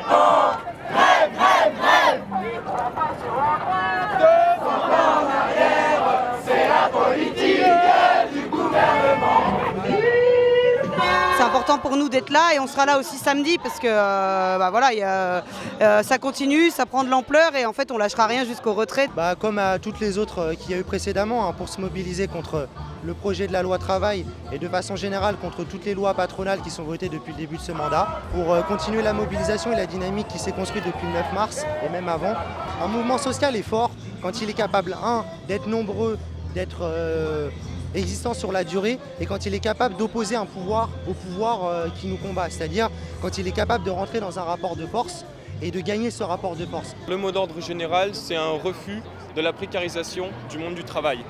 répondre. Grève, grève, grève. Deux ans en arrière, c'est la politique du gouvernement. C'est important pour nous d'être là et on sera là aussi samedi parce que voilà, ça continue, ça prend de l'ampleur et en fait on lâchera rien jusqu'au retrait. Comme à toutes les autres qu'il y a eu précédemment, pour se mobiliser contre le projet de la loi travail et de façon générale contre toutes les lois patronales qui sont votées depuis le début de ce mandat, pour continuer la mobilisation et la dynamique qui s'est construite depuis le 9 mars et même avant. Un mouvement social est fort quand il est capable, d'être nombreux, d'être existant sur la durée et quand il est capable d'opposer un pouvoir au pouvoir qui nous combat, c'est-à-dire quand il est capable de rentrer dans un rapport de force et de gagner ce rapport de force. Le mot d'ordre général, c'est un refus de la précarisation du monde du travail,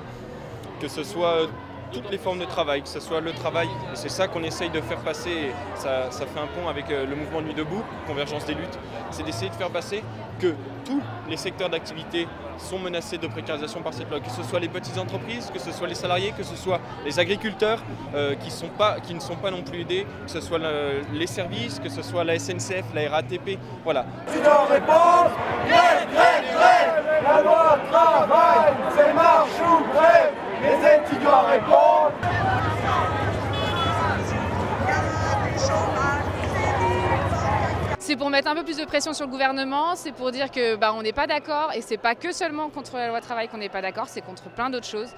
que ce soit toutes les formes de travail, que ce soit le travail, et c'est ça qu'on essaye de faire passer, et ça fait un pont avec le mouvement Nuit debout, Convergence des luttes, c'est d'essayer de faire passer que tous les secteurs d'activité sont menacés de précarisation par cette loi, que ce soit les petites entreprises, que ce soit les salariés, que ce soit les agriculteurs qui ne sont pas non plus aidés, que ce soit les services, que ce soit la SNCF, la RATP, voilà. Tu dois répondre, grève, grève, grève, la loi travail, c'est marche ou grève, mais tu dois répondre. C'est pour mettre un peu plus de pression sur le gouvernement, c'est pour dire que on n'est pas d'accord et c'est pas que seulement contre la loi travail qu'on n'est pas d'accord, c'est contre plein d'autres choses.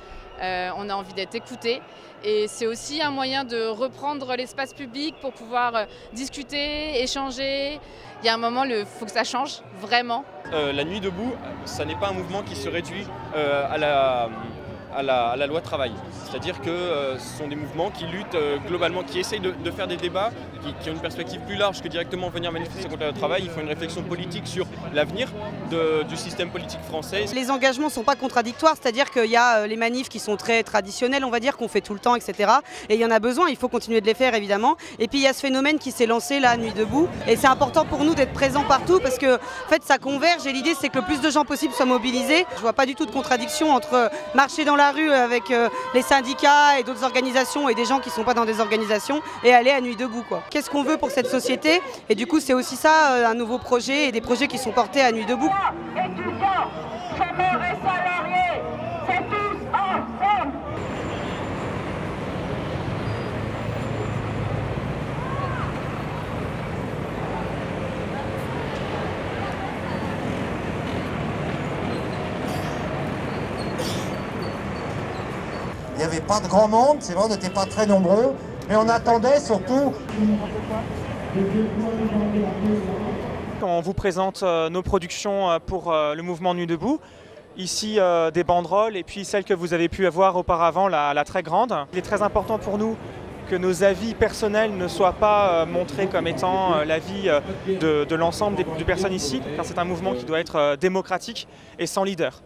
On a envie d'être écouté et c'est aussi un moyen de reprendre l'espace public pour pouvoir discuter, échanger. Il y a un moment, il faut que ça change, vraiment. La Nuit debout, ça n'est pas un mouvement qui se réduit à la loi travail. C'est-à-dire que ce sont des mouvements qui luttent globalement, qui essayent de faire des débats, qui ont une perspective plus large que directement venir manifester contre la loi travail. Ils font une réflexion politique sur l'avenir du système politique français. Les engagements ne sont pas contradictoires, c'est-à-dire qu'il y a les manifs qui sont très traditionnels, on va dire, qu'on fait tout le temps, etc. Et il y en a besoin, il faut continuer de les faire évidemment. Et puis il y a ce phénomène qui s'est lancé là, Nuit debout. Et c'est important pour nous d'être présents partout parce que en fait, ça converge et l'idée c'est que le plus de gens possible soient mobilisés. Je ne vois pas du tout de contradiction entre marcher dans la rue avec les syndicats et d'autres organisations et des gens qui ne sont pas dans des organisations et aller à Nuit debout, quoi. Qu'est-ce qu'on veut pour cette société? Et du coup c'est aussi ça, un nouveau projet et des projets qui sont portés à Nuit debout. Étudiants, chômeurs et salariés, c'est tous ensemble. Il n'y avait pas de grand monde, c'est vrai, on n'était pas très nombreux, mais on attendait surtout. On vous présente nos productions pour le mouvement Nuit debout. Ici, des banderoles et puis celle que vous avez pu avoir auparavant, la très grande. Il est très important pour nous que nos avis personnels ne soient pas montrés comme étant l'avis de l'ensemble des personnes ici, car c'est un mouvement qui doit être démocratique et sans leader.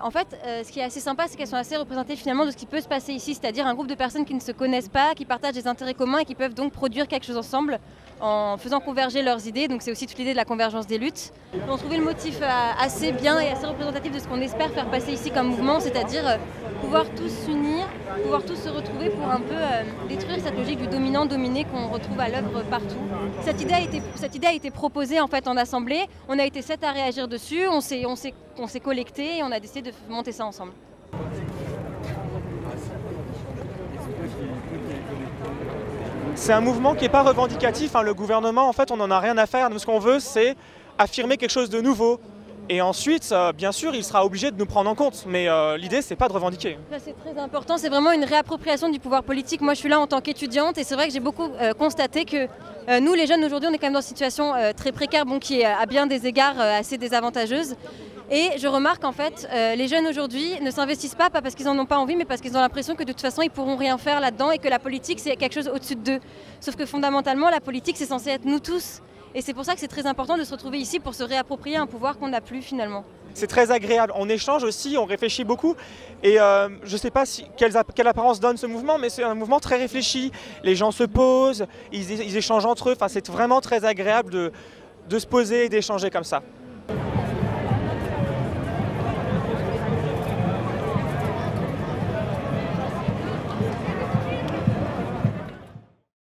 En fait, ce qui est assez sympa, c'est qu'elles sont assez représentées finalement de ce qui peut se passer ici, c'est-à-dire un groupe de personnes qui ne se connaissent pas, qui partagent des intérêts communs et qui peuvent donc produire quelque chose ensemble en faisant converger leurs idées. Donc c'est aussi toute l'idée de la convergence des luttes. On trouvait le motif assez bien et assez représentatif de ce qu'on espère faire passer ici comme mouvement, c'est-à-dire pouvoir tous s'unir, pouvoir tous se retrouver pour un peu détruire cette logique du dominant-dominé qu'on retrouve à l'œuvre partout. Cette idée a été proposée en fait en assemblée, on a été 7 à réagir dessus, on s'est collecté et on a décidé de monter ça ensemble. C'est un mouvement qui n'est pas revendicatif, le gouvernement en fait on n'en a rien à faire, nous ce qu'on veut c'est affirmer quelque chose de nouveau. Et ensuite, bien sûr, il sera obligé de nous prendre en compte. Mais l'idée, c'est pas de revendiquer. C'est très important, c'est vraiment une réappropriation du pouvoir politique. Moi, je suis là en tant qu'étudiante et c'est vrai que j'ai beaucoup constaté que nous, les jeunes, aujourd'hui, on est quand même dans une situation très précaire, qui est à bien des égards assez désavantageuse. Et je remarque en fait, les jeunes aujourd'hui ne s'investissent pas parce qu'ils n'en ont pas envie, mais parce qu'ils ont l'impression que de toute façon, ils ne pourront rien faire là-dedans et que la politique, c'est quelque chose au-dessus d'eux. Sauf que fondamentalement, la politique, c'est censé être nous tous. Et c'est pour ça que c'est très important de se retrouver ici pour se réapproprier un pouvoir qu'on n'a plus finalement. C'est très agréable, on échange aussi, on réfléchit beaucoup et je ne sais pas quelle apparence donne ce mouvement, mais c'est un mouvement très réfléchi, les gens se posent, ils échangent entre eux, c'est vraiment très agréable de se poser et d'échanger comme ça.